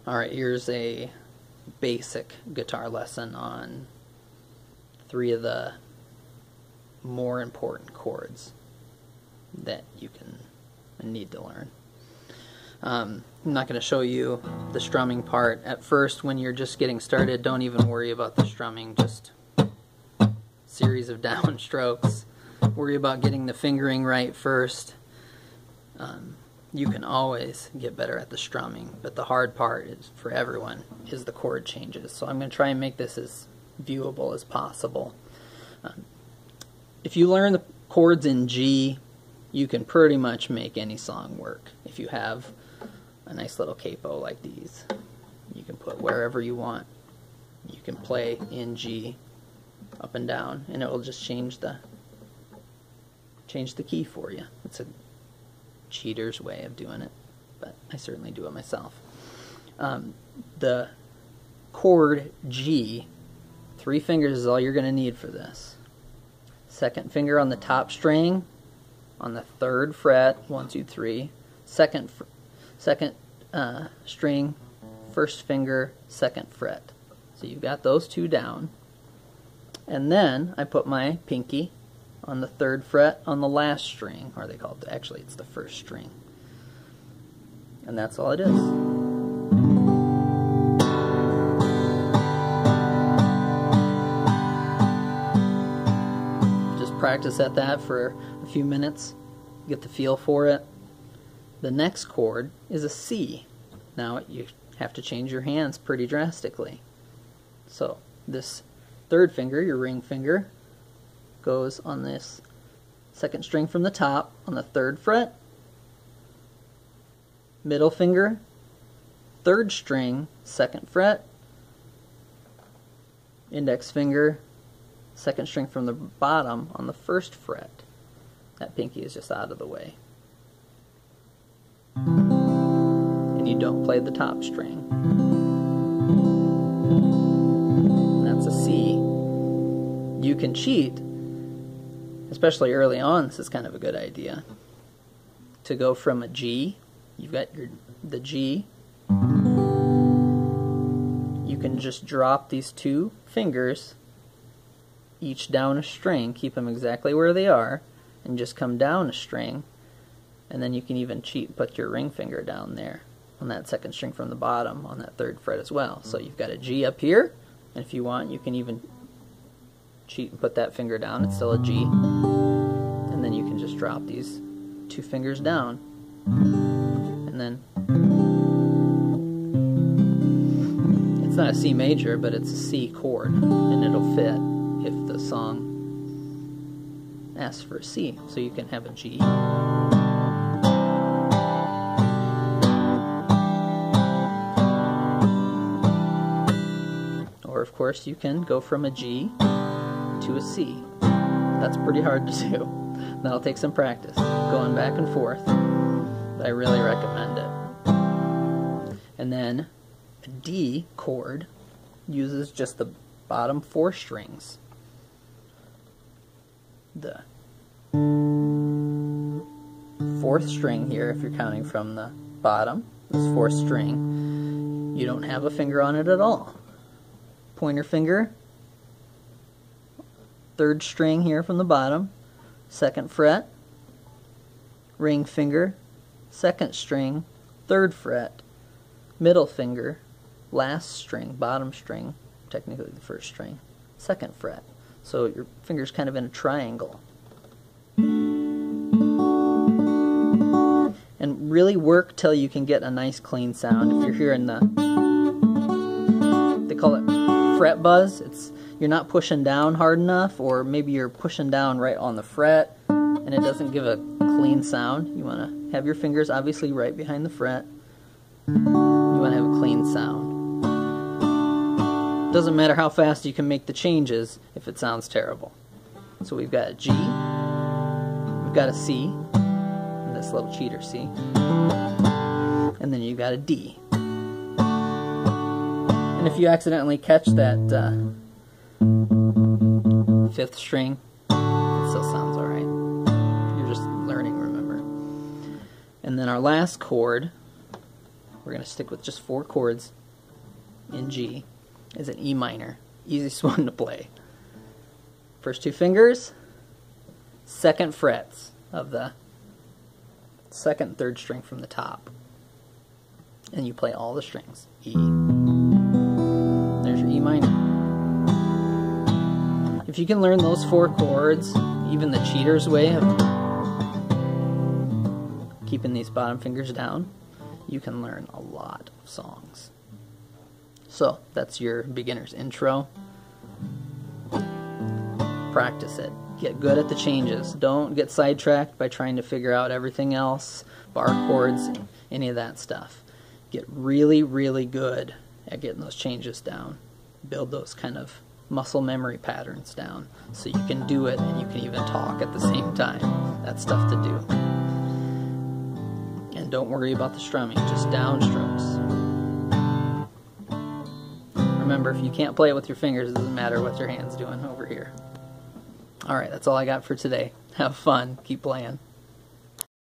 Alright, here's a basic guitar lesson on 3 of the more important chords that you can need to learn. I'm not going to show you the strumming part. At first, when you're just getting started, don't even worry about the strumming, just series of downstrokes. Worry about getting the fingering right first. You can always get better at the strumming, but the hard part is, for everyone, is the chord changes. So I'm going to try and make this as viewable as possible. If you learn the chords in G, you can pretty much make any song work. If you have a nice little capo like these, you can put wherever you want. You can play in G up and down, and it will just change the key for you. It's a cheater's way of doing it, but I certainly do it myself. The chord G, 3 fingers is all you're going to need for this. Second finger on the top string on the 3rd fret, 1, 2, 3. Second string, 1st finger, 2nd fret. So you've got those 2 down. And then I put my pinky on the 3rd fret on the last string, or they call it, actually it's the 1st string. And that's all it is. Just practice at that for a few minutes, get the feel for it. The next chord is a C. Now you have to change your hands pretty drastically. So this 3rd finger, your ring finger, goes on this 2nd string from the top on the 3rd fret. Middle finger, 3rd string, 2nd fret. Index finger, 2nd string from the bottom on the 1st fret. That pinky is just out of the way. And you don't play the top string. That's a C. You can cheat, especially early on. This is kind of a good idea to go from a G. You've got the G. You can just drop these 2 fingers each down a string, keep them exactly where they are, and just come down a string. And then you can even cheat and put your ring finger down there on that 2nd string from the bottom on that 3rd fret as well. So you've got a G up here, and if you want, you can even cheat and put that finger down. It's still a G. And then you can just drop these 2 fingers down. And then it's not a C major, but it's a C chord, and it'll fit if the song asks for a C. So you can have a G. Or of course you can go from a G to a C. That's pretty hard to do. That'll take some practice, going back and forth. But I really recommend it. And then a D chord uses just the bottom 4 strings. The 4th string here, if you're counting from the bottom, this 4th string, you don't have a finger on it at all. Pointer finger, 3rd string here from the bottom, 2nd fret, ring finger, 2nd string, 3rd fret, middle finger, last string, bottom string, technically the 1st string, 2nd fret. So your finger's kind of in a triangle. And really work till you can get a nice clean sound. If you're hearing the, they call it fret buzz, you're not pushing down hard enough, or maybe you're pushing down right on the fret and it doesn't give a clean sound. You want to have your fingers obviously right behind the fret. You want to have a clean sound. Doesn't matter how fast you can make the changes if it sounds terrible. So we've got a G, we've got a C, and this little cheater C, and then you've got a D. And if you accidentally catch that 5th string, it still sounds alright. You're just learning, remember. And then our last chord we're going to stick with just 4 chords in G. Is an E minor. Easiest one to play. First 2 fingers, 2nd frets of the 2nd and 3rd string from the top. And you play all the strings. E. There's your E minor. If you can learn those 4 chords, even the cheater's way of keeping these bottom fingers down, you can learn a lot of songs. So that's your beginner's intro. Practice it. Get good at the changes. Don't get sidetracked by trying to figure out everything else, bar chords, any of that stuff. Get really, really good at getting those changes down. Build those kind of muscle memory patterns down so you can do it and you can even talk at the same time. That's stuff to do. And don't worry about the strumming, just down strokes. Remember, if you can't play it with your fingers, it doesn't matter what your hand's doing over here. Alright, that's all I got for today. Have fun. Keep playing.